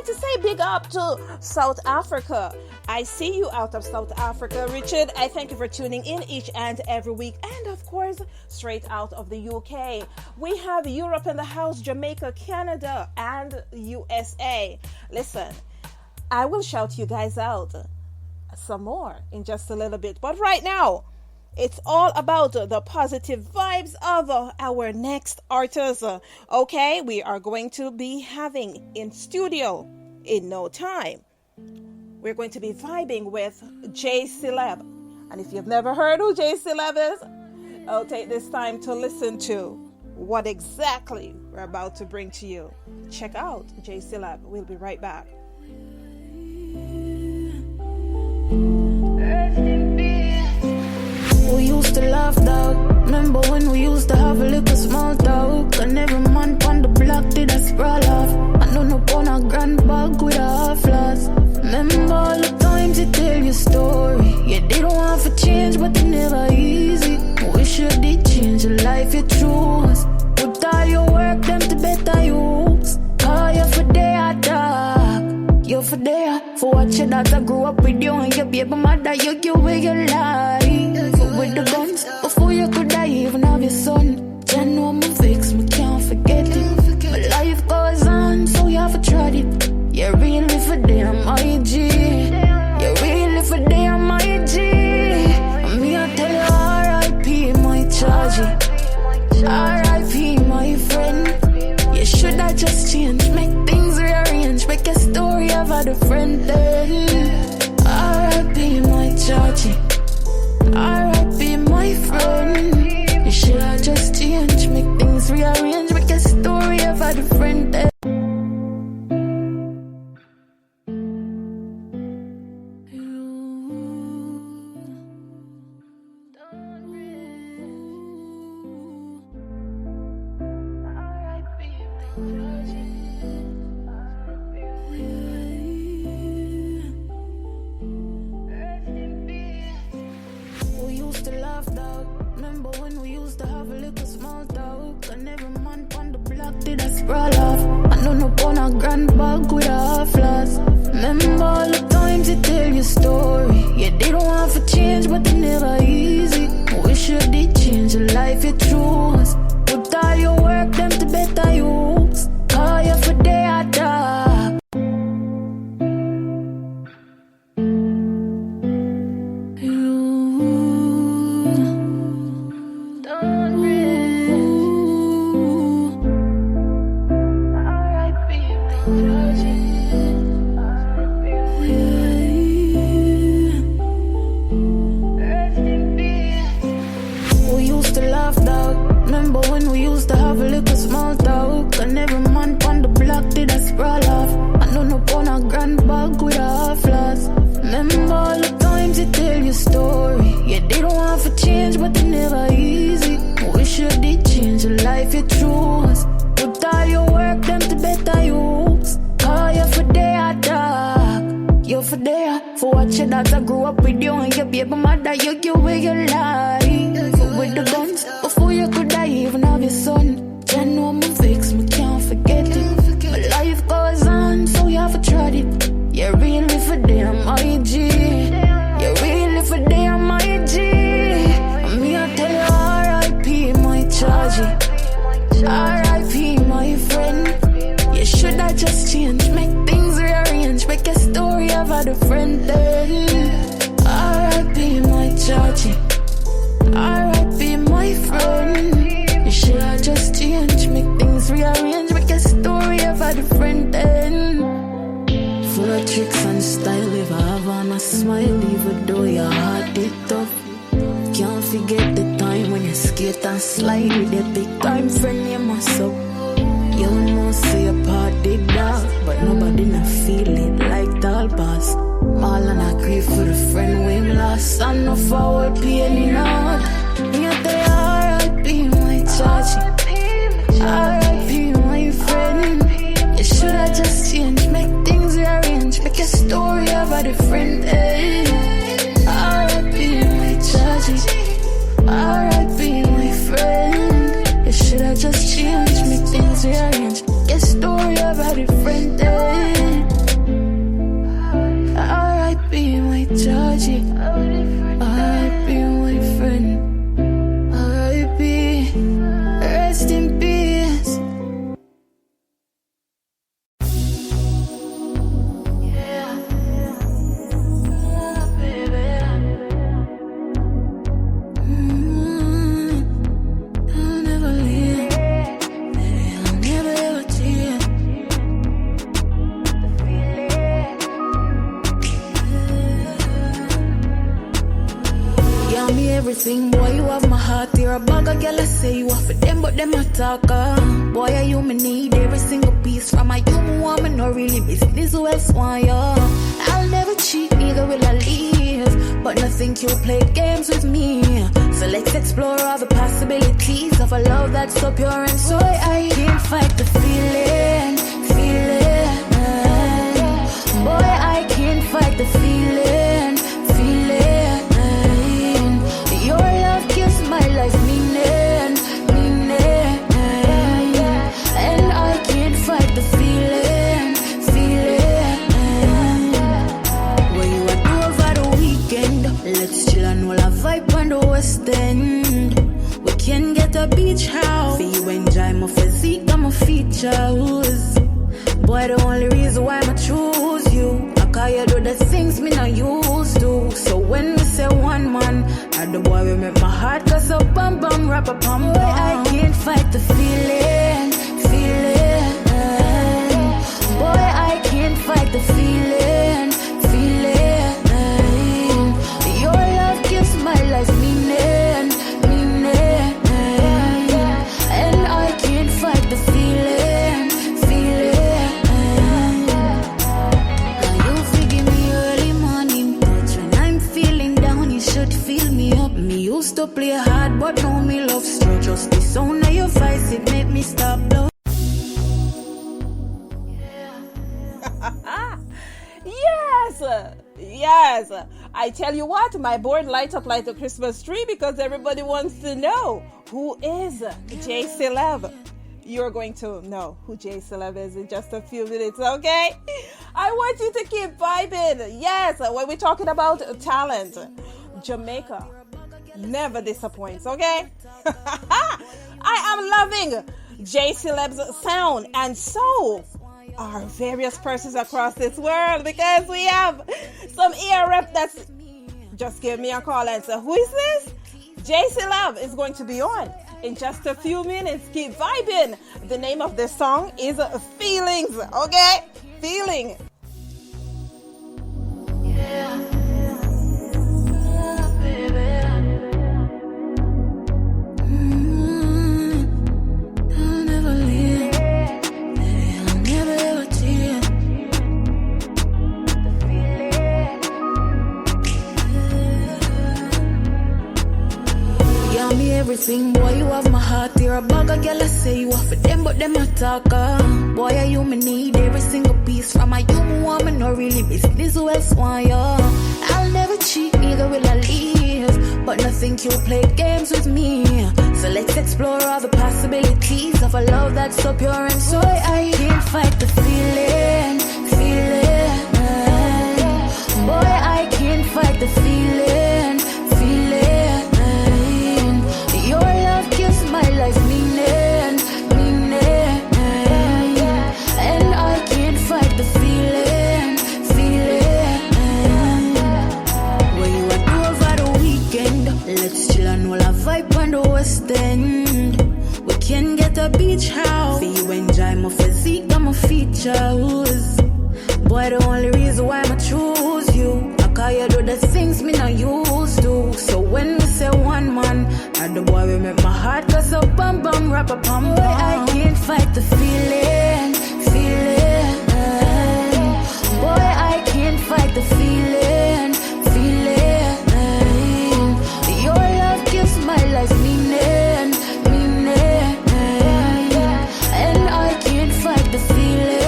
going to say big up to South Africa. I see you out of South Africa, Richard. I thank you for tuning in each and every week. And of course, straight out of the UK. We have Europe in the house, Jamaica, Canada, and USA. Listen, I will shout you guys out some more in just a little bit. But right now, it's all about the positive vibes of our next artist. Okay, we are going to be having in studio in no time. We're going to be vibing with J Celeb. And if you've never heard who J Celeb is, I'll take this time to listen to what exactly we're about to bring to you. Check out J Celeb. We'll be right back. We used to laugh though. Remember when we used to have a little small talk? And every man on the block did a sprawl off. I know no on a grand bag with a half loss. Remember all the times you tell your story. Yeah, they don't want to change, but they never easy. Wish you did change your life, you choose. Put all your work, them to better use. Call you for their dog. You for there. For watching that I grew up with you and your baby mother, you give away your life. With the guns, before you could die, even have your son. You know my fix, me can't forget it. But life goes on, so you have to try it. You really for them, my G. You really for them, my G. Me, I tell you, R.I.P. my charge. R.I.P. my friend. You should have just changed, make things rearrange, make a story of a different then. R.I.P. my charge. R.I.P. my friend. You should have just changed, make things rearrange, make a story of a different day. Just change, make things rearrange. Get story of a different day. energy. R.I.P. my friend. R.I.P. Rest in peace. Yeah, baby. I'll never leave. Baby, I'll never ever cheat. Yeah, me everything, boy, you have my heart. You're a bag of girl, I say you are for them, but them a talker. Boy, are you me need every single piece from my young woman, no really business, who else want you? I'll never cheat, neither will I leave, but nothing you play games with me. So let's explore all the possibilities of a love that's so pure and so I can't fight the feeling. Boy, I can't fight the feeling. Your love gives my life meaning. And I can't fight the feeling. What you want to do over the weekend? Let's chill and roll a vibe on the West End. We can get a beach house. For you enjoy my physique and my features. Boy, the only reason why I choose you, I call you do the things me not used to. So when we say one man, and the boy will make my heart go so bum bum rap a pum. Boy, I can't fight the feeling. Boy, I can't fight the feeling. Your love gives my life meaning. And I can't fight the feeling. Now you forgive me early morning touch when I'm feeling down. You should feel me up. Me used to play hard, but now me love strong. Just the sound of your voice, it make me stop love. Yes. I tell you what, my board lights up like a Christmas tree because everybody wants to know who is J Celeb. You're going to know who J Celeb is in just a few minutes, okay? I want you to keep vibing. Yes, when we're talking about talent, Jamaica never disappoints, okay? I am loving J Celeb's sound, and so are various persons across this world, because we have some ear rep that's just give me a call and say, who is this? J Celeb is going to be on in just a few minutes. Keep vibing. The name of this song is Feelings, okay? Feeling. Yeah, baby. I'll never leave. Baby, I'll never ever cheat. Yeah, me everything, boy, you have my heart. You're a bag of girl, I say you are for them, but them a talker. Boy, are you me need every single piece from my young woman, no really business, who else want you? I'll never cheat, neither will I leave, but nothing you play games with me. So let's explore all the possibilities of a love that's so pure and so I can't fight the feeling. Boy, I can't fight the feeling. Your love gives my life meaning. And I can't fight the feeling. What you want to do over the weekend? Let's chill and roll a vibe on the West End. We can get a beach house. For you enjoy my physique and my features. Boy, the only reason why I choose you, I call you do the things me not used to. So when we say one man, and the boy will make my heart go so bum bum rap a pum. Boy, I can't fight the feeling. Boy, I can't fight the feeling. Your love gives my life meaning. And I can't fight the feeling.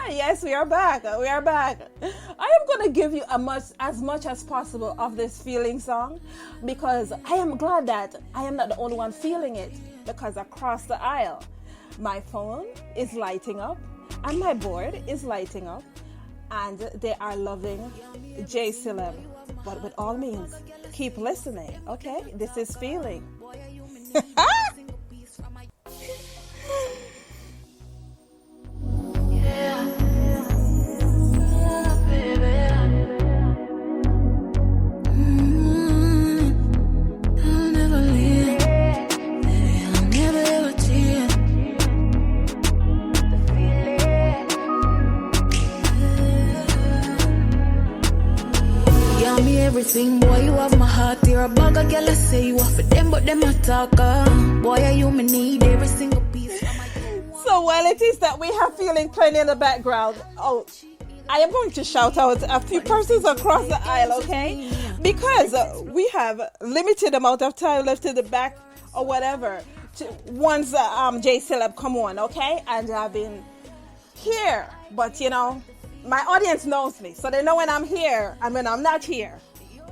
Yes, we are back. I am going to give you as much as possible of this feeling song, because I am glad that I am not the only one feeling it, because across the aisle, My phone is lighting up and my board is lighting up, and they are loving J Celeb. But with all means, keep listening, okay? This is feeling. Everything, boy, you have my heart. You're a bag of girl, I say you are for them, but them a talker. Boy, are you me need every single piece. So while it is that we have feeling playing in the background, I am going to shout out a few persons across the aisle, okay? Because we have limited amount of time left in the back or whatever. Once J Celeb come on, okay? And I've been here, but you know, my audience knows me, so they know when I'm here and when I'm not here.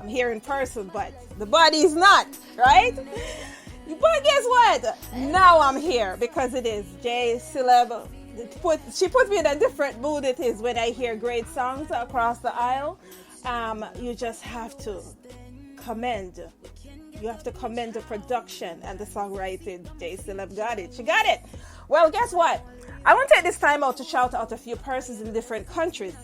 I'm here in person, but the body is not, right? But guess what? Now I'm here because it is J Celeb. She put me in a different mood. It is when I hear great songs across the aisle. You just have to commend. You have to commend the production and the songwriting. J Celeb got it. She got it. Well, guess what? I want to take this time out to shout out a few persons in different countries.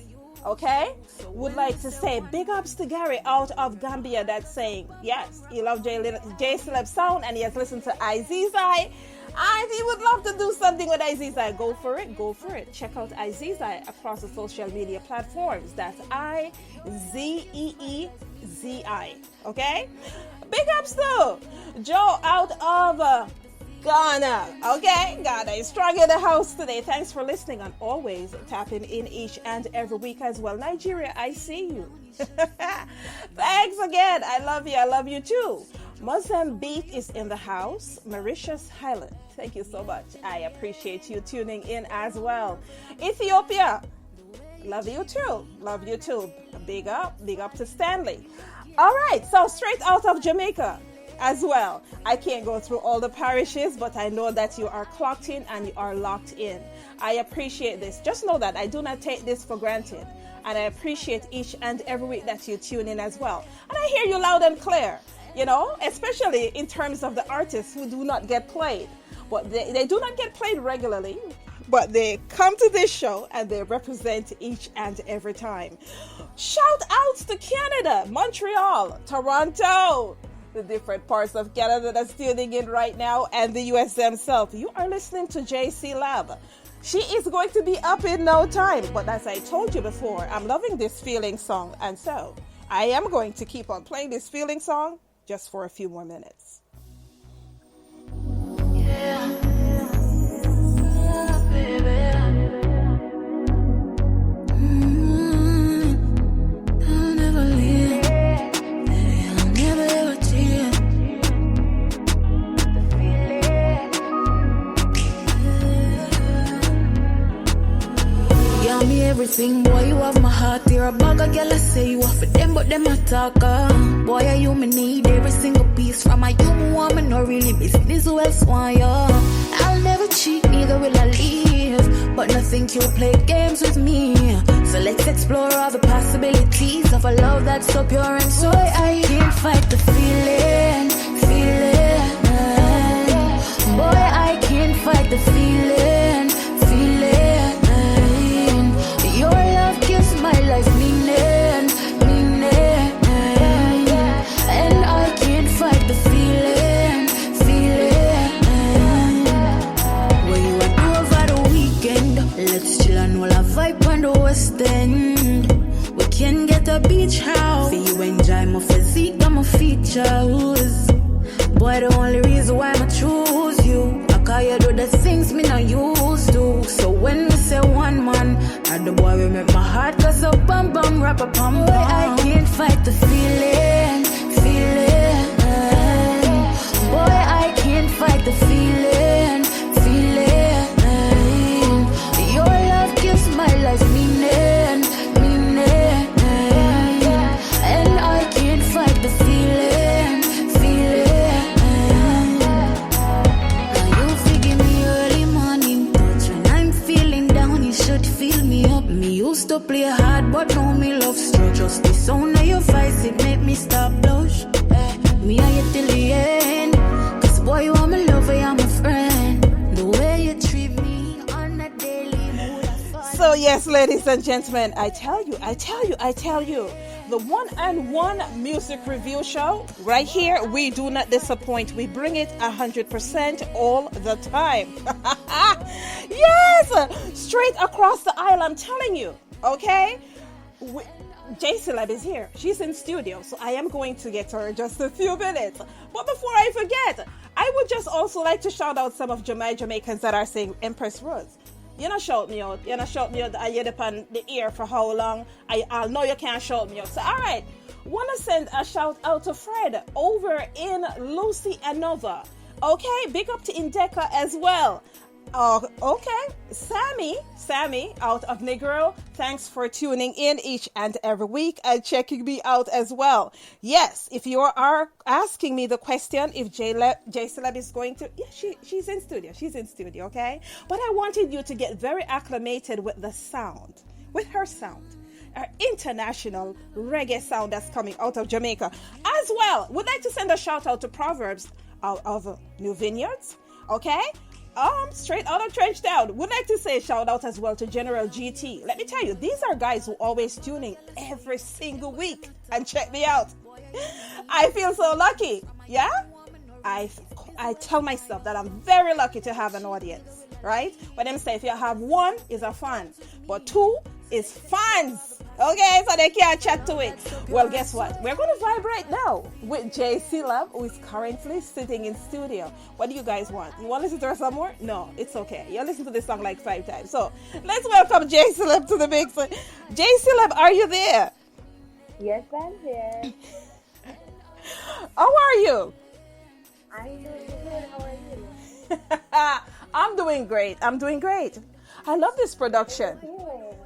Okay? Would like to say big ups to Gary out of Gambia that's saying, yes, he loves J Celeb sound and he has listened to Izizai and he would love to do something with Izizai. Go for it. Go for it. Check out Izizai across the social media platforms. That's Izeezi. Okay? Big ups to Joe out of Ghana. Okay, Ghana is strong in the house today. Thanks for listening and always tapping in each and every week as well. Nigeria, I see you. Thanks again. I love you. I love you too. Mozambique is in the house. Mauritius Highland. Thank you so much. I appreciate you tuning in as well. Ethiopia. Love you too. Love you too. Big up to Stanley. All right, so straight out of Jamaica as well. I can't go through all the parishes, but I know that you are clocked in and you are locked in. I appreciate this. Just know that I do not take this for granted. And I appreciate each and every week that you tune in as well. And I hear you loud and clear, you know, especially in terms of the artists who do not get played. But they do not get played regularly, but they come to this show and they represent each and every time. Shout outs to Canada, Montreal, Toronto, the different parts of Canada that's tuning in right now, and the US themselves. You are listening to J Celeb. She is going to be up in no time, but as I told you before, I'm loving this feeling song, and so I am going to keep on playing this feeling song just for a few more minutes. Yeah, baby. I'll never leave. I'll never ever cheat. Yeah, me everything, boy, you have my heart. You're a bag of girl, I say you are for them, but them a talker. Boy, are you me need every single piece from my young woman, no really business, who else want you? I'll never cheat, neither will I leave, but nothing you play games with me. So let's explore all the possibilities of a love that's so pure and so I can't fight the feeling. Boy, I can't fight the feeling. Your love gives my life meaning. And I can't fight the feeling. What you are do over the weekend? Let's chill and we'll have vibe on the West End. We can get a beach house. See you enjoy my physique and my features. Boy, the only reason why I choose you, cause you do the things me not used to. So when we say one man, and the boy will make my heart go so bum bum rap a pum. Boy, I can't fight the feeling. Boy, I can't fight the feeling. Your love gives my life meaning. And I can't fight the feeling. to play hard, but now me love straight. Just the sound of your voice, it make me stop blush. Me and you till the end. Cause boy, you are my lover, you're my friend. The way you treat me on a daily mood. So yes, ladies and gentlemen, I tell you, the one and one music review show right here, we do not disappoint. We bring it 100% all the time. Yes, straight across the aisle, I'm telling you. Okay, J Celeb is here. She's in studio, so I am going to get her in just a few minutes. But before I forget, I would just also like to shout out some of my Jamaicans that are saying Empress Rose. You know, shout me out. You know, shout me out. I hear upon the ear for how long? I know you can't shout me out. So, all right. Want to send a shout out to Fred over in Lucy and Nova. Okay. Big up to Indeka as well. Okay. Sammy out of Negro. Thanks for tuning in each and every week and checking me out as well. Yes, if you are asking me the question if J Celeb is going to, yeah, she's in studio. She's in studio, okay? But I wanted you to get very acclimated with the sound, with her sound. Our international reggae sound that's coming out of Jamaica. As well, would like to send a shout out to Proverbs out of New Vineyards, okay? Straight out of Trenchtown. Would like to say shout out as well to General GT. Let me tell you, these are guys who always tune in every single week and check me out. I feel so lucky. Yeah? I tell myself that I'm very lucky to have an audience, right? When them say if you have one is a fan, but two is fans. Okay, so they can't chat to it. Well, guess what? We're going to vibe right now with J Celeb, who is currently sitting in studio. What do you guys want? You want to listen to her some more? No, it's okay. You'll listen to this song like 5 times. So let's welcome J Celeb to the mix. J Celeb, are you there? Yes, I'm here. How are you? I'm doing good. How are you? I'm doing great. I love this production.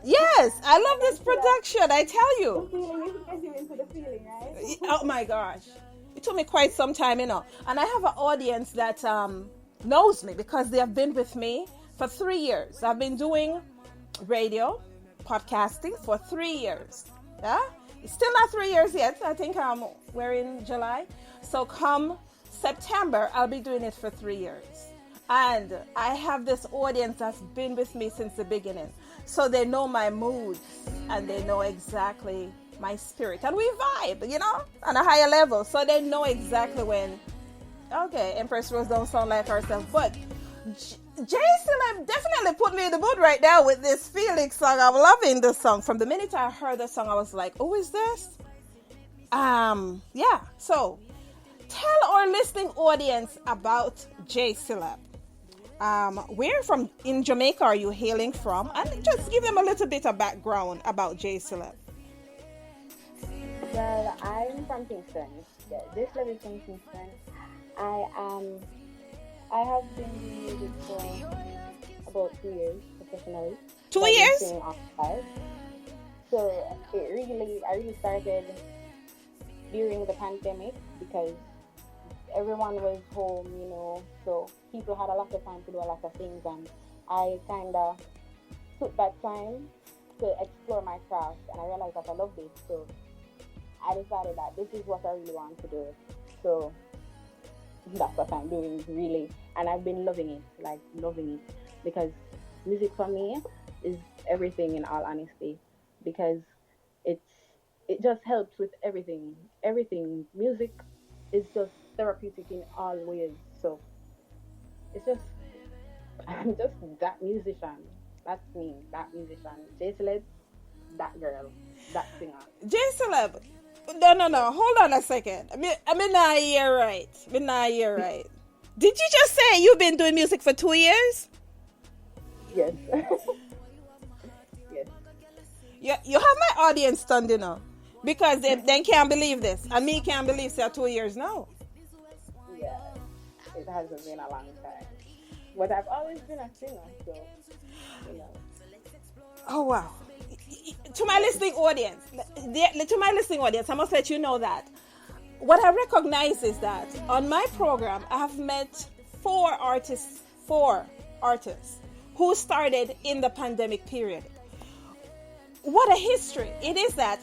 Yes, I love this production. I tell you. Into the feeling, right? Oh my gosh. It took me quite some time, you know. And I have an audience that knows me because they have been with me for 3 years. I've been doing radio, podcasting for 3 years. Yeah? It's still not 3 years yet. I think we're in July. So come September, I'll be doing it for 3 years. And I have this audience that's been with me since the beginning. So they know my moods and they know exactly my spirit. And we vibe, you know, on a higher level. So they know exactly when, okay, Empress Rose don't sound like herself. But J Celeb definitely put me in the mood right now with this Felix song. I'm loving the song. From the minute I heard the song, I was like, who is this? Yeah. So tell our listening audience about J Celeb. Where from in Jamaica are you hailing from? And just give them a little bit of background about J Celeb. Well, I'm from Kingston. Yeah, this level is from Kingston. I have been doing music for about 2 years professionally. 2 years? So I really started during the pandemic because everyone was home, you know, so people had a lot of time to do a lot of things, and I kind of took that time to explore my craft, and I realized that I loved it, so I decided that this is what I really want to do. So that's what I'm doing, really, and I've been loving it, because music for me is everything, in all honesty, because it just helps with everything. Music is just therapeutic in all ways. So it's just, I'm just that musician. That's me, that musician. J Celeb, that girl, that singer. J Celeb, no. Hold on a second. I mean, not hear right. Did you just say you've been doing music for 2 years? Yes. Yes. You have my audience stunned, you know, because they can't believe this, and me can't believe it's 2 years now. Yeah, it hasn't been a long time, but I've always been a singer, so you know. Oh wow! To my listening audience, I must let you know that what I recognize is that on my program, I have met four artists who started in the pandemic period. what a history. It is that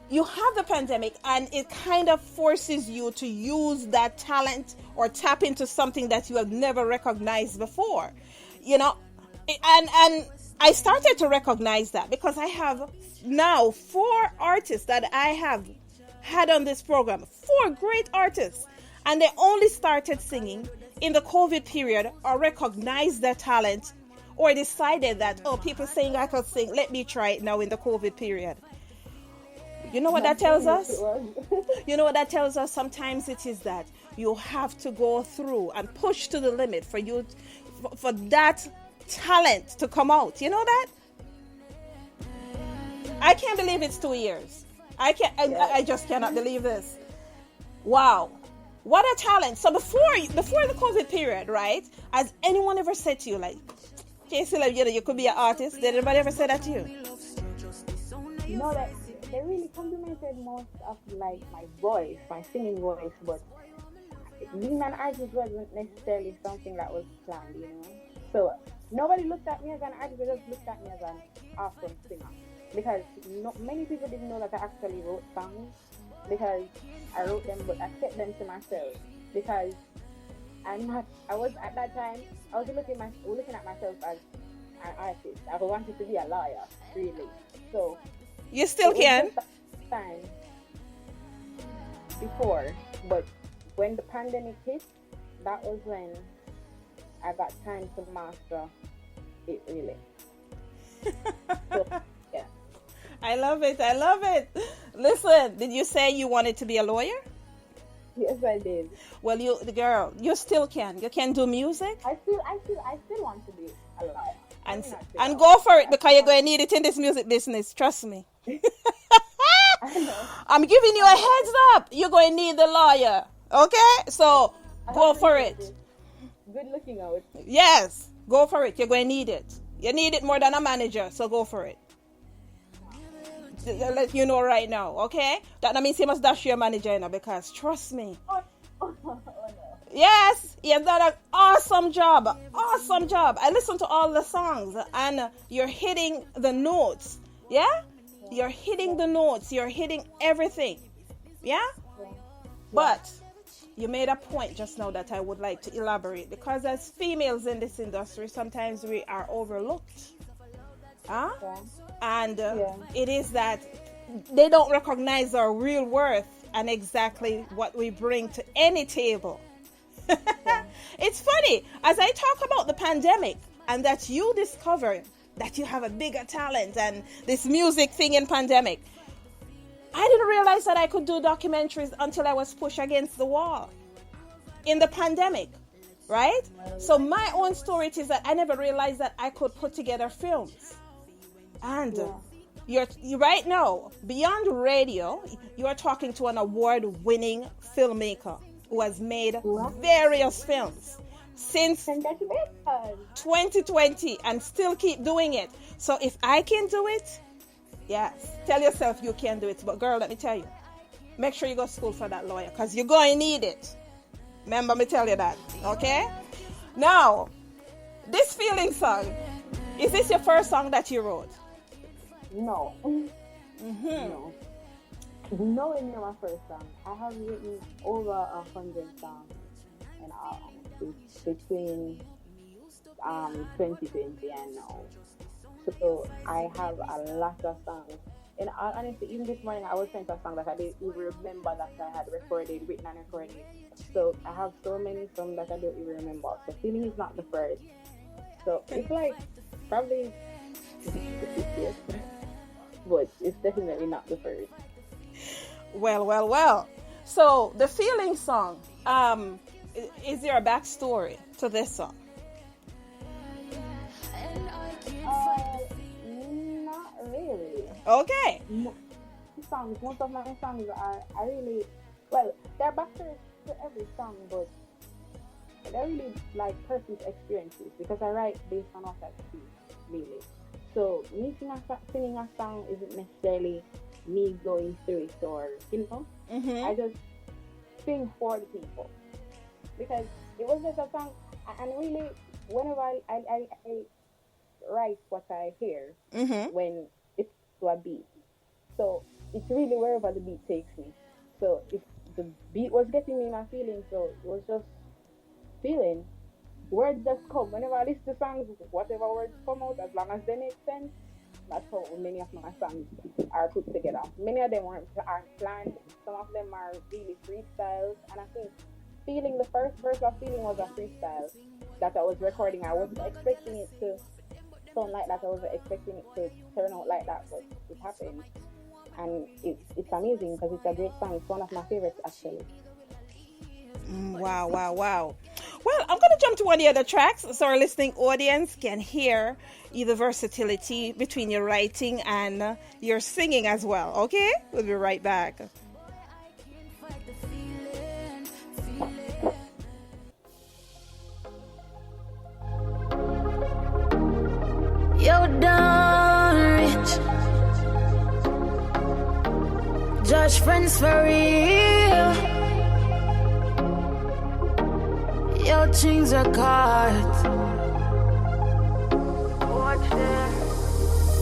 you have the pandemic and it kind of forces you to use that talent or tap into something that you have never recognized before. You know, and I started to recognize that because I have now 4 artists that I have had on this program, 4 great artists, and they only started singing in the COVID period or recognized their talent or decided that, oh, people saying I could sing, let me try it now in the COVID period. You know what that tells us? You know what that tells us? Sometimes it is that you have to go through and push to the limit for you, for that talent to come out. You know that? I can't believe it's 2 years. I just cannot believe this. Wow. What a talent. So before the COVID period, right? Has anyone ever said to you, like, okay, Celeb, you could be an artist? Did anybody ever say that to you? No, that they really complimented most of like my voice, my singing voice, but being an artist wasn't necessarily something that was planned, you know. So nobody looked at me as an artist; they just looked at me as an awesome singer. Because many people didn't know that I actually wrote songs, because I wrote them, but I kept them to myself because I was at that time, I was looking at myself as an artist. I wanted to be a lawyer, really. So you still can. Time before, but when the pandemic hit, that was when I got time to master it really. So, yeah. I love it. I love it. Listen, did you say you wanted to be a lawyer? Yes, I did. Well, you still can. You can do music. I still want to be a lawyer. And go for it, because you're going to need it in this music business. Trust me. I'm giving you a heads up. You're going to need the lawyer. Okay? So go for it. Good looking out. Yes. Go for it. You're going to need it. You need it more than a manager. So go for it. I'll let you know right now. Okay? That means you must dash your manager now, because trust me. Oh, no. Yes, he has done an awesome job. Awesome job. I listened to all the songs and you're hitting the notes. Yeah? You're hitting the notes. You're hitting everything. Yeah? But you made a point just now that I would like to elaborate, because as females in this industry, sometimes we are overlooked. Huh? And it is that they don't recognize our real worth and exactly what we bring to any table. It's funny, as I talk about the pandemic and that you discovered that you have a bigger talent and this music thing in pandemic, I didn't realize that I could do documentaries until I was pushed against the wall in the pandemic, right? So my own story is that I never realized that I could put together films. And you're right now, beyond radio, you are talking to an award-winning filmmaker who has made various films since 2020 and still keep doing it. So if I can do it, yes, tell yourself you can do it. But girl, let me tell you, make sure you go to school for that lawyer, because you're going to need it. Remember me tell you that, okay? Now, this feeling song, is this your first song that you wrote? No. No. No, it's not my first song. I have written over 100 songs in all between 2020 and now. So I have a lot of songs. And honestly, even this morning I was sent a song that I didn't even remember that I had written and recorded. So I have so many songs that I don't even remember. So feeling is not the first. So it's like probably but it's definitely not the first. Well. So the feeling song, is there a backstory to this song? Not really. Okay. Most of my songs are really, well, they're backstories to every song, but they're really like personal experiences, because I write based on what I see, really. So me singing a song isn't necessarily me going through it, or I just sing for the people, because it was just a song. And really, whenever I write what I hear, when to a beat. So it's really wherever the beat takes me. So if the beat was getting me my feelings, so it was just feeling. Words just come. Whenever I listen to songs, whatever words come out, as long as they make sense, that's how many of my songs are put together. Many of them aren't planned. Some of them are really freestyles. And I think Feeling, the first verse of Feeling was a freestyle that I was recording. I wasn't expecting it to sound like that. I wasn't expecting it to turn out like that, but it happened. And it's amazing because it's a great song. It's one of my favorites, actually. Wow. Well, I'm going to jump to one of the other tracks so our listening audience can hear the versatility between your writing and your singing as well. Okay? We'll be right back. Yo, done rich. Judge friends for real. Your things are caught. Watch that.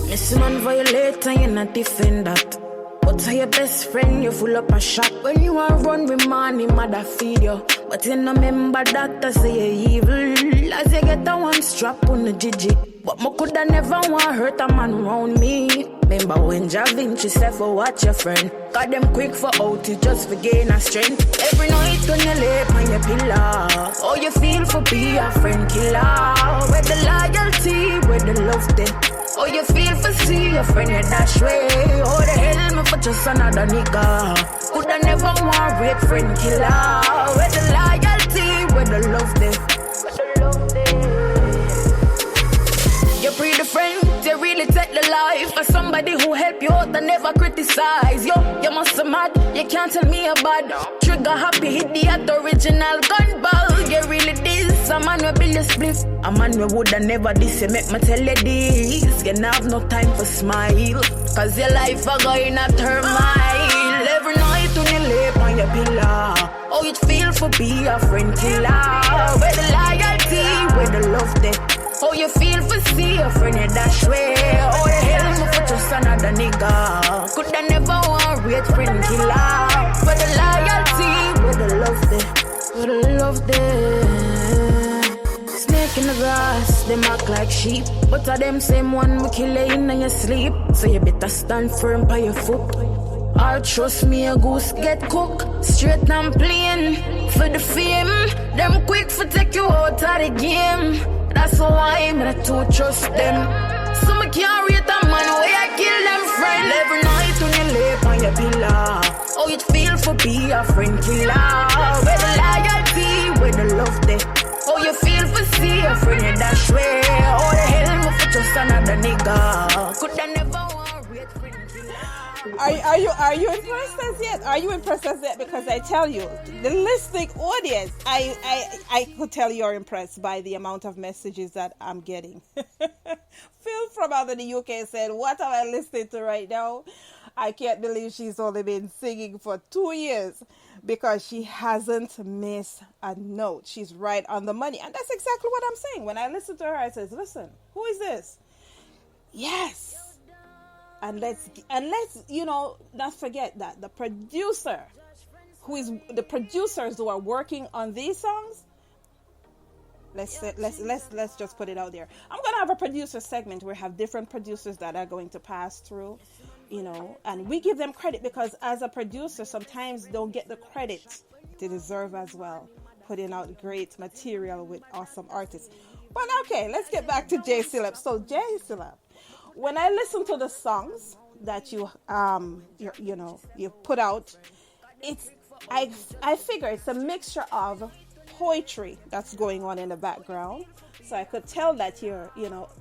Miss man violate and you're not defend that. But to your best friend, you full up a shot. When you are run with money, mother feed you. But you no remember that I say you're evil. As you get a one strap on the Gigi. But me coulda never want hurt a man round me. Remember when Ja Vinci said for watch your friend. Got them quick for out it just for gain a strength. Every night when you lay on your pillow, oh you feel for be a friend killer. Where the loyalty, where the love there. Oh you feel for see your friend you dash way. Oh the hell me for just another nigga. Coulda never want rape friend killer. Where the loyalty, where the love there. You breed a friend, you really take the life of somebody who help you out and never criticize. Yo, you must be mad, you can't tell me about trigger happy, hit the original gun ball. You really this, a man will build a spliff. A man we woulda never this, you make me tell you this. You not have no time for smile, cause your life a going a turmoil. Every night when you lay on your pillow, oh it feel for be a friend killer. Where the loyalty, where the love there. Oh, you feel for see your friend you dash way. Oh, the hell me for just another nigga. Coulda never want rate friend killer. For the loyalty, with the love there, with the love there. Snake in the grass, them act like sheep. But of them same one we kill you in your sleep. So you better stand firm by your foot. Or trust me, a goose get cooked. Straight and plain, for the fame. Them quick for take you out of the game. That's why I'm not to trust them. So I can't rate a man where I kill them friend. Every night when you lay on your pillow, oh it feel for be a friend killer. Where the loyalty, where the love there. Oh you feel for see a friend you dash way. Oh the hell me for just another nigga. Coulda never want rate friend killer. Are you impressed as yet? Are you impressed as yet? Because I tell you, the listening audience, I could tell you're impressed by the amount of messages that I'm getting. Phil from out of the UK said, "What am I listening to right now? I can't believe she's only been singing for 2 years because she hasn't missed a note. She's right on the money." And that's exactly what I'm saying. When I listen to her, I says, "Listen, who is this?" Yes. And let's not forget that the producers who are working on these songs, let's just put it out there. I'm gonna have a producer segment where we have different producers that are going to pass through, and we give them credit because as a producer sometimes don't get the credit they deserve as well, putting out great material with awesome artists. But okay, let's get back to J Celeb. So J Celeb, when I listen to the songs that you put out, I figure it's a mixture of poetry that's going on in the background. So I could tell that you're,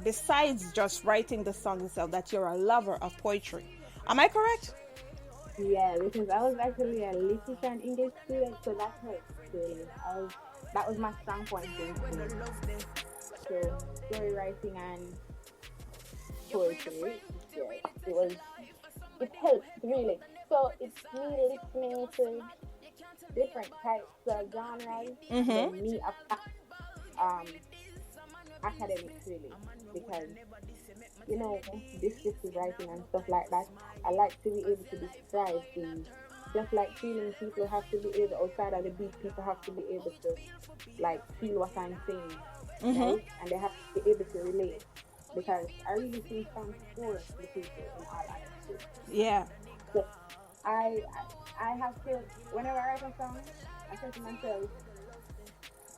besides just writing the song itself, that you're a lover of poetry. Am I correct? Yeah, because I was actually a literature and English student, so that's how it's doing. That was my strong point in school. So story writing and poetry, yeah, it helps really. So it's me listening to different types of genres. Mm-hmm. Me academics really, because descriptive writing and stuff like that. I like to be able to describe things. Just like feeling, people have to be able, outside of the beat, people have to be able to like feel what I'm saying, right? And they have to be able to relate, because I really feel songs for the people in all honesty. Yeah. So I have to, whenever I write a song, I say to myself,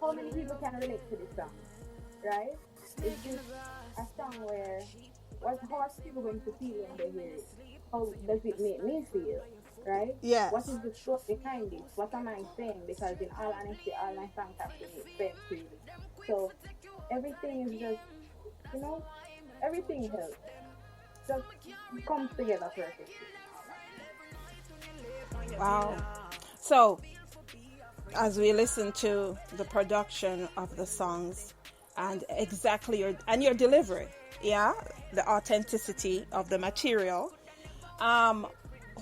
how many people can relate to this song, right? Is this a song where how are people going to feel when they hear it? How does it make me feel? Right? Yes. What is the story behind it? What am I saying? Because in all honesty, all my songs have to make sense to you. So everything is just, everything helps. Just comes together perfectly. Wow. So, as we listen to the production of the songs and exactly your delivery, yeah, the authenticity of the material,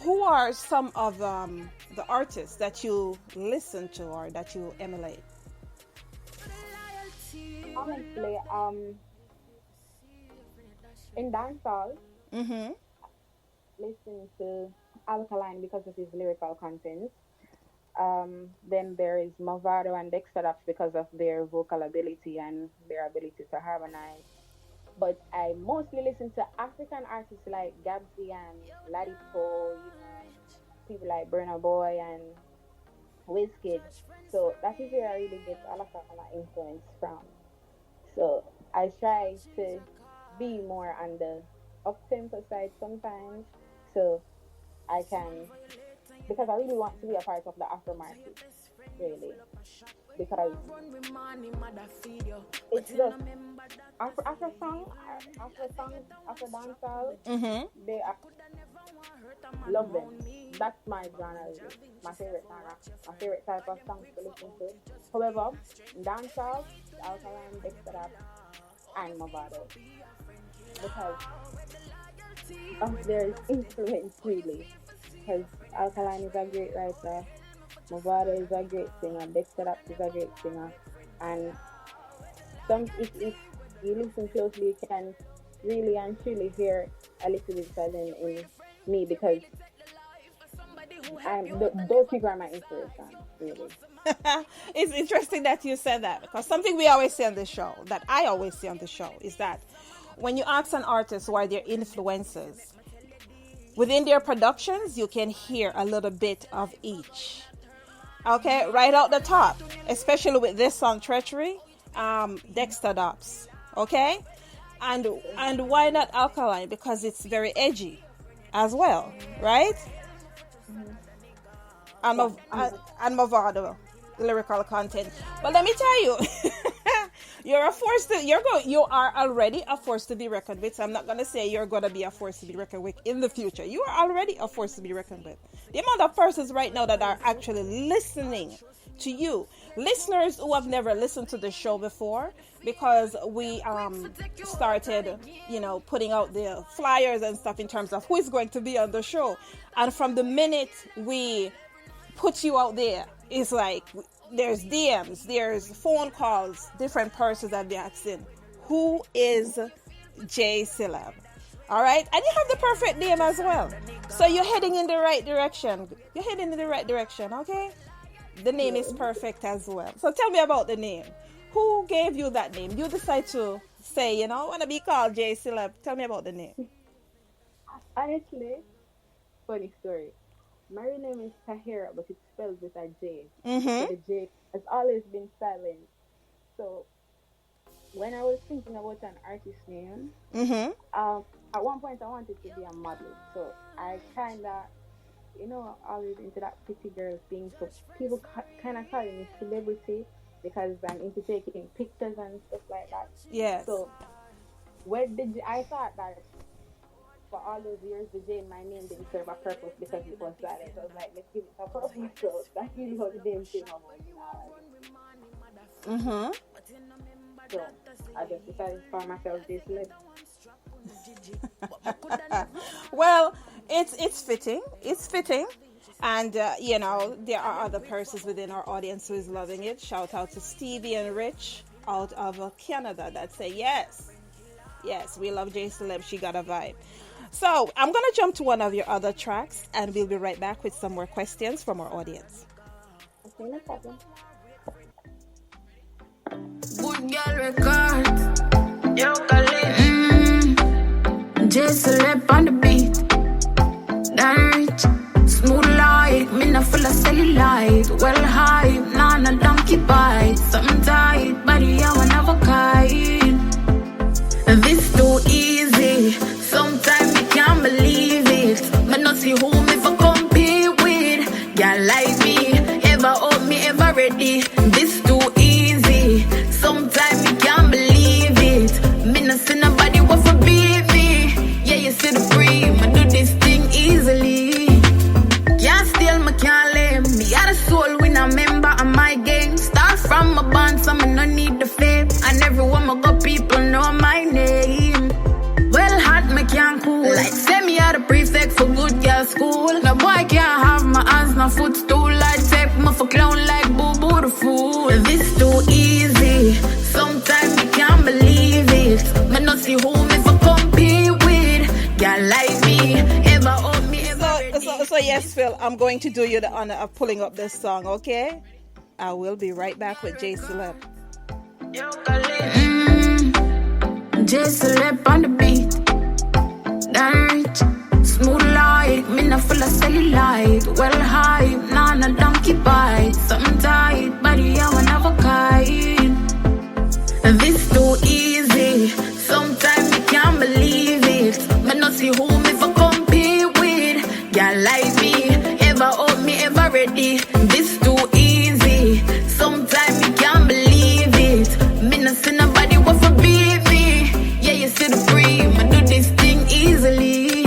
who are some of the artists that you listen to or that you emulate? Honestly, in dancehall, listen to Alkaline because of his lyrical content. Then there is Movado and Dexter because of their vocal ability and their ability to harmonize. But I mostly listen to African artists like Gabsy and Ladipo, people like Burna Boy and Wizkid. So that is where I really get a lot of my influence from. So I try to be more on the up-tempo side sometimes, so I can, because I really want to be a part of the Afro market, really, because it's just Afro songs, Afro dancehall, they are, love them. That's my genre, really. My favorite genre, my favorite type of songs to listen to. However, dancehall, Alkaline, Dexter, and Movado, because of their influence, really. Because Alkaline is a great writer, Movado is a great singer, Dexter is a great singer, and if you listen closely, you can really and truly hear a little bit of them in me, because those people are my inspiration, really. It's interesting that you said that, because something we always say on the show, that I always say on the show, is that when you ask an artist who are their influences, within their productions, you can hear a little bit of each. Okay, right out the top, especially with this song, Treachery, Dexter Dops. Okay, and why not Alkaline? Because it's very edgy as well, right? And Movado, lyrical content. But let me tell you, you are already a force to be reckoned with. So I'm not gonna say you're gonna be a force to be reckoned with in the future. You are already a force to be reckoned with. The amount of persons right now that are actually listening to you, listeners who have never listened to the show before, because we started, putting out the flyers and stuff in terms of who is going to be on the show, and from the minute we put you out there, it's like there's DMs, there's phone calls, different persons that be asking, who is J Celeb? All right, and you have the perfect name as well, so you're heading in the right direction. Okay, the name is perfect as well. So tell me about the name. Who gave you that name? You decide to say, I want to be called J Celeb. Tell me about the name. Honestly, funny story. My real name is Tahira, but it's spelled with a J. So the J has always been silent. So when I was thinking about an artist name, at one point I wanted to be a model. So I kind of, always into that pretty girl thing. So people kind of call me celebrity because I'm into taking pictures and stuff like that. Yeah. So I thought that for all those years, the J in my name didn't serve a purpose because it was silent. So I was like, let's give it a purpose. So that's really how the name came about. So I just decided to call myself J Celeb. Well, it's fitting. It's fitting. And, there are other persons within our audience who is loving it. Shout out to Stevie and Rich. out of Canada that say yes. Yes, we love J Celeb. She got a vibe. So I'm gonna jump to one of your other tracks, and we'll be right back with some more questions from our audience. Okay, no problem. Good girl records. Yo, J Celeb on the beat. Damn rich. Smooth like me not full of cellulite. Well hype, nah no donkey bite. Something tight, body I want have a kite. This too easy. Sometimes you can't believe it. But not see who me for compete with. Girl like me, ever up me, ever ready. This too easy. Sometimes you can't believe it. Me not see nobody what for beat me. Yeah, you see the free, I do this thing easily. Can't steal me, can't lame me. I the soul when I member of my game. Start from my band, so me no need the fame. And everyone my go people know my name. Well hot, me can't cool. Like send me out a prefect for good girl school. No boy can't have my hands, no footstool. Like take me for clown like Boo Boo the fool. This too easy. Sometimes you can't believe it. Me not see who me for compete with. Girl like me, ever up me, ever ready. So yes, Phil, I'm going to do you the honor of pulling up this song, okay? I will be right back with J Celeb. J Celeb on the beat. Damn rich. Smooth like me not full of cellulite. Well hype, nah no donkey bite. Something tight, body I want have a kite. This too easy. Sometimes you can't believe it. Me not see who me for compete with. Girl like me, ever up me, ever ready. This too easy. Sometimes you can't believe it. Me not see nobody what for beat me. Yeah, you see the free, I do this thing easily.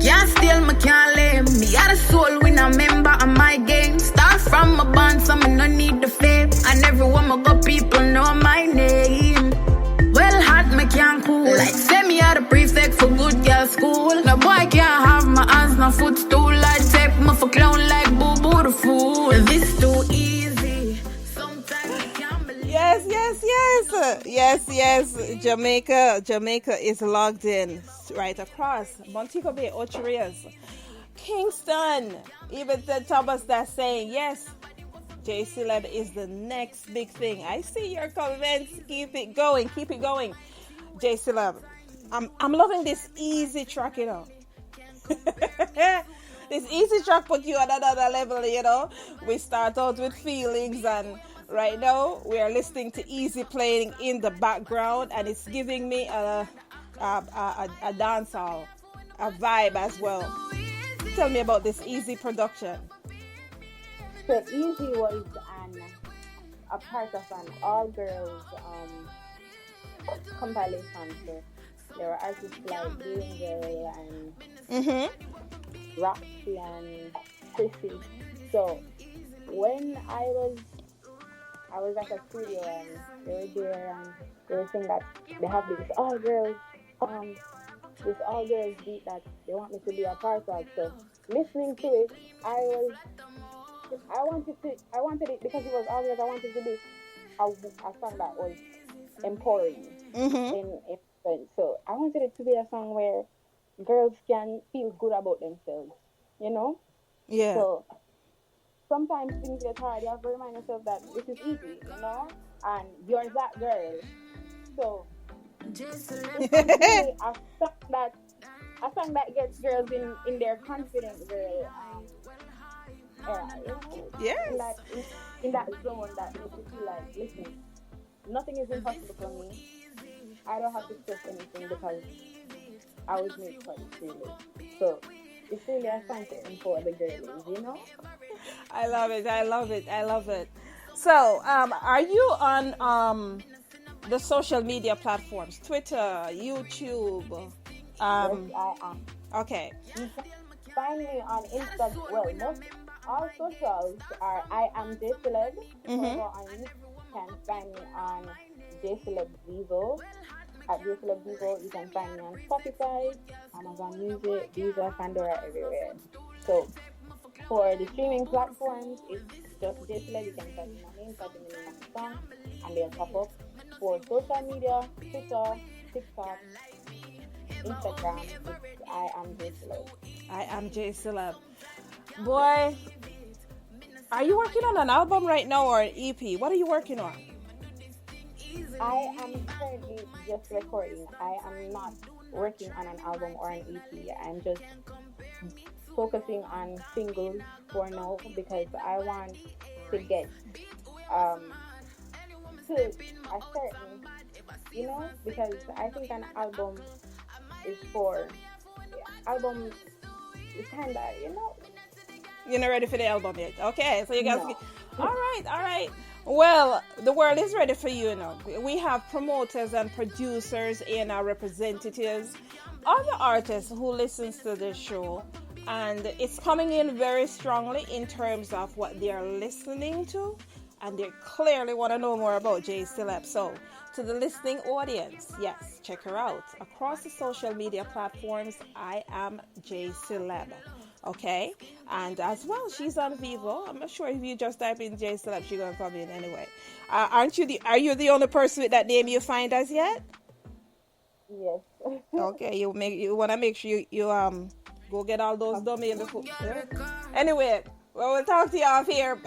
Can't steal me, can't lame me. I the soul when I member of my game. Start from my band, so me no need the fame. And everyone my go people know my name. Well hot, me can't cool. Like send me out a prefect for good girl school. No boy can't have my hands, no footstool. Like take me for clown like Boo Boo the fool. This too easy. Sometimes you can't believe. Yes. Jamaica is logged in right across Montego Bay, Ocho Rios, Kingston. Even the Thomas that's saying yes. J Celeb is the next big thing. I see your comments. Keep it going. J Celeb, I'm loving this easy track, you know. This easy track put you on another level, you know. We start out with feelings, and right now we are listening to easy playing in the background, and it's giving me a dancehall, a vibe as well. Tell me about this easy production. So Easy was a part of an all-girls compilation. So there were artists like Green Girl and Roxy and Chrissy. So when I was at a studio and they were there and they were saying that they have this all-girls beat that they want me to be a part of. So listening to it, I wanted it because it was all-girls. I wanted to be a song that was empowering in sense. So I wanted it to be a song where girls can feel good about themselves, you know? Yeah. So sometimes things get hard. You have to remind yourself that this is easy, you know? And you're that girl. So it's really a song that gets girls in their confident girl Yes. In that zone that makes you feel like, listen, nothing is impossible for me. I don't have to stress anything because I was made for this really. So it's really a song for the girlies, you know? I love it. So, are you on the social media platforms? Twitter, YouTube? Yes, I am. Okay. You can find me on Instagram. Well, most all socials are I am J Celeb. On YouTube, you can find me on J Celeb Vivo. At J Celeb Vivo, you can find me on Spotify, Amazon Music, Deezer, Pandora, everywhere. So for the streaming platforms, it's just J Celeb. You can type in my name, type in the name of the song, and they'll pop up. For social media, Twitter, TikTok, Instagram, it's I am J Celeb. I am J Celeb. Boy, are you working on an album right now or an EP? What are you working on? I am currently just recording. I am not working on an album or an EP. I'm just focusing on singles for now because I want to get to a certain, because I think an album is for album is kind of. You're not ready for the album yet. Okay, so you guys. No. All right. Well, the world is ready for you now. We have promoters and producers and our representatives, other artists who listens to this show, and it's coming in very strongly in terms of what they are listening to, and they clearly want to know more about J Celeb. So, to the listening audience, yes, check her out across the social media platforms. I am J Celeb. Okay, and as well, she's on Vivo. I'm not sure if you just type in J Celeb, she's gonna come in anyway. Are you the only person with that name you find as yet? Yes. Okay, you wanna make sure you go get all those domains before. Yeah. Anyway, we'll talk to you off here.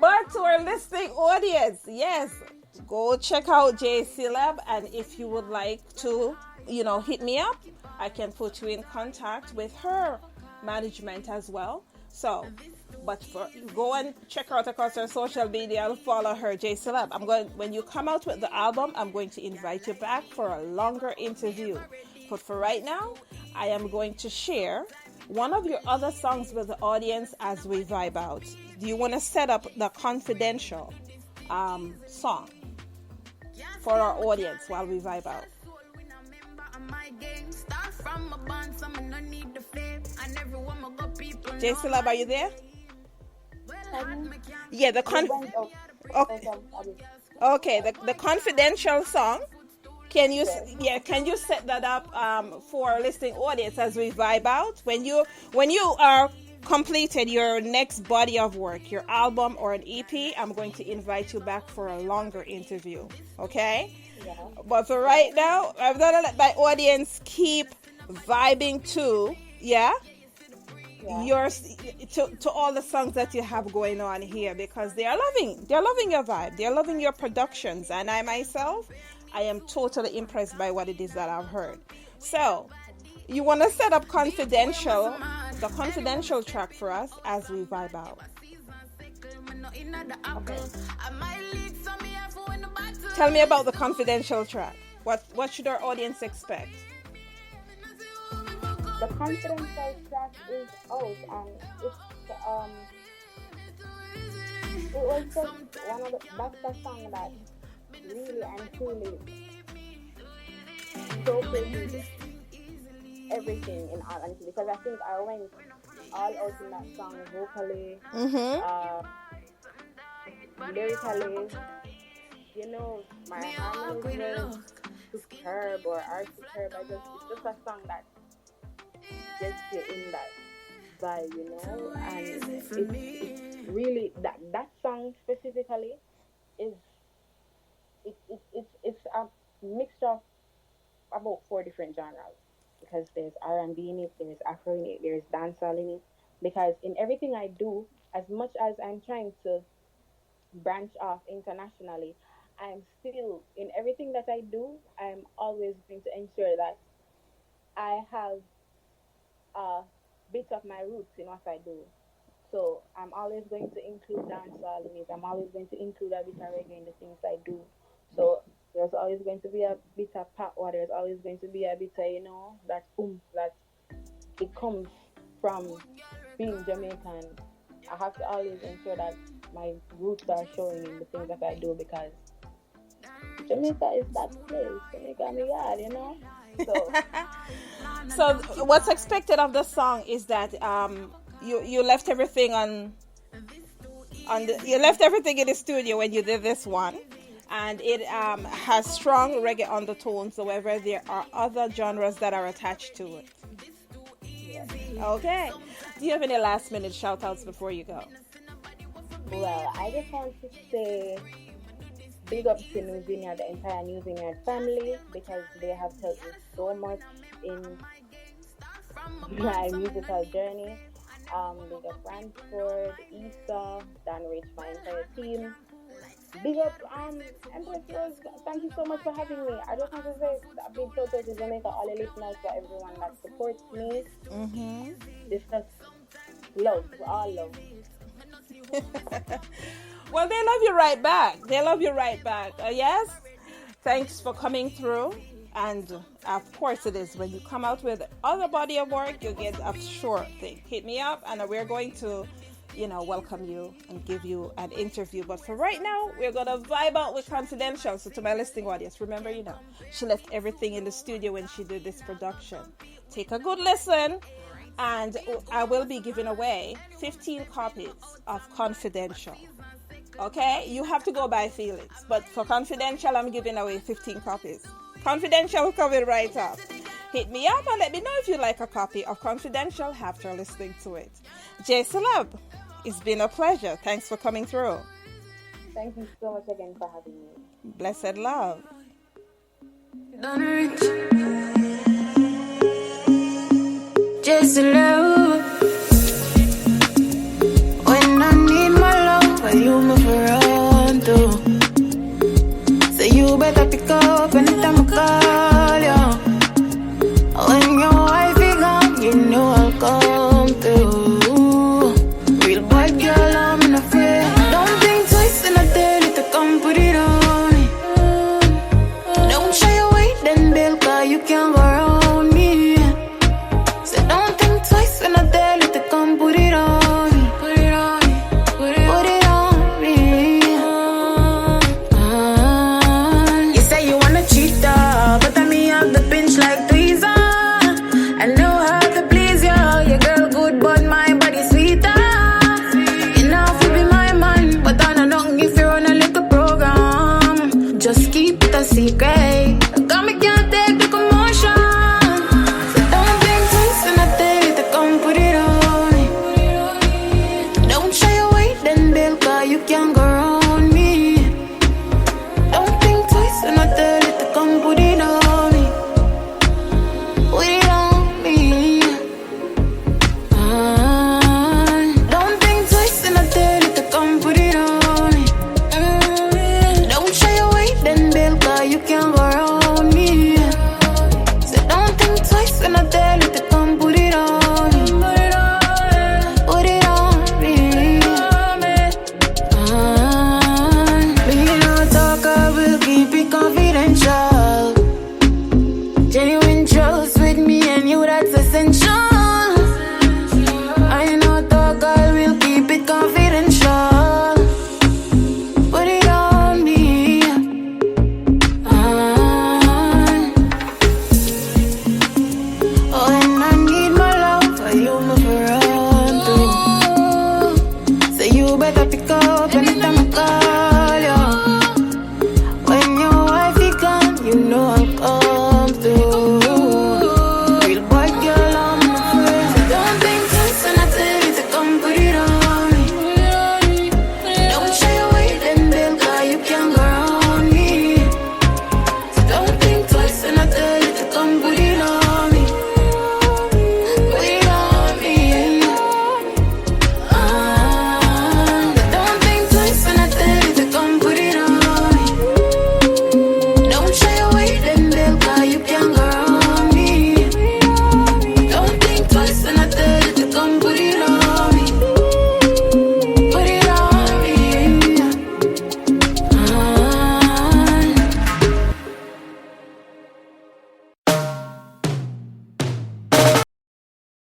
But to our listening audience, yes, go check out J Celeb, and if you would like to, hit me up, I can put you in contact with her management as well. So, go and check her out across her social media and follow her, J Celeb. When you come out with the album, I'm going to invite you back for a longer interview. But for right now, I am going to share one of your other songs with the audience as we vibe out. Do you want to set up the confidential song for our audience while we vibe out? J Celeb, are you there? Yeah, okay, the confidential song. Can you set that up for listening audience as we vibe out? When you are completed your next body of work, your album or an EP, I'm going to invite you back for a longer interview. Okay? Yeah. But for right now, I'm gonna let my audience keep vibing to to all the songs that you have going on here, because they're loving your vibe, they're loving your productions, and I myself, I am totally impressed by what it is that I've heard. So you want to set up the confidential track for us as we vibe out. Okay. Tell me about the confidential track. What should our audience expect? The confidential track is out, and it was just that's the song that really and truly showcases everything in all honesty, because I think I went all out in that song vocally, lyrically, my harmony was superb or are superb. It's just a song that gets you in that vibe, and it's really that song specifically is it's a mixture of about 4 different genres, because there's R&B in it, there's Afro in it, there's dancehall in it. Because in everything I do, as much as I'm trying to branch off internationally, I'm still, in everything that I do, I'm always going to ensure that I have a bit of my roots in what I do. So I'm always going to include dancehall in it. I'm always going to include a bit of reggae in the things I do. So there's always going to be a bit of patois. There's always going to be a bit of, that that it comes from being Jamaican. I have to always ensure that my roots are showing in the things that I do, because Jamaica is that place. Jamaica, me yard, So what's expected of the song is that you left everything you left everything in the studio when you did this one, and it has strong reggae undertones. However, there are other genres that are attached to it. Okay. Do you have any last minute shout outs before you go? Well, I just want to say big up to New Vineyard, the entire New Vineyard family, because they have helped me so much in my musical journey. Big up Ransford, Issa, Dan Rich, my entire team. Big up Empress Rose, thank you so much for having me. I just want to say a big shout out to Jamaica, all the listeners, for everyone that supports me. It's just love, all love. Well, they love you right back. They love you right back. Yes? Thanks for coming through. And of course it is. When you come out with other body of work, you get a sure thing. Hit me up and we're going to, welcome you and give you an interview. But for right now, we're going to vibe out with Confidential. So to my listening audience, remember, she left everything in the studio when she did this production. Take a good listen. And I will be giving away 15 copies of Confidential. Okay? You have to go by feelings. But for Confidential, I'm giving away 15 copies. Confidential coming right up. Hit me up and let me know if you like a copy of Confidential after listening to it. J Celeb, it's been a pleasure. Thanks for coming through. Thank you so much again for having me. Blessed love. Just love. When I need my love, where you move around to. So you better pick up anytime I call you. When your wife is gone, you know I'll come through. Real bad girl, I'm not afraid. Don't think twice and I tell you to come put it on me. Don't shy away, then bail, cause you can't go around me. So don't think twice when I tell you to come put it on me. Put it on me, put it on me. You say you wanna cheat, but I me have the pinch like tweezer. I know how to please you. Your girl good, but my body sweeter. Enough to be my man, but I know nothing if you run a little program. Just keep it a secret. Got me can't take the commotion. So don't think twice when I tell you to come put it on me. Don't shy away, then bail, cause you can't go around me. Don't think twice when I tell you to come put it on me. Put it on me. Don't think twice when I tell you to come put it on me. Don't shy away, then bail, cause you can't go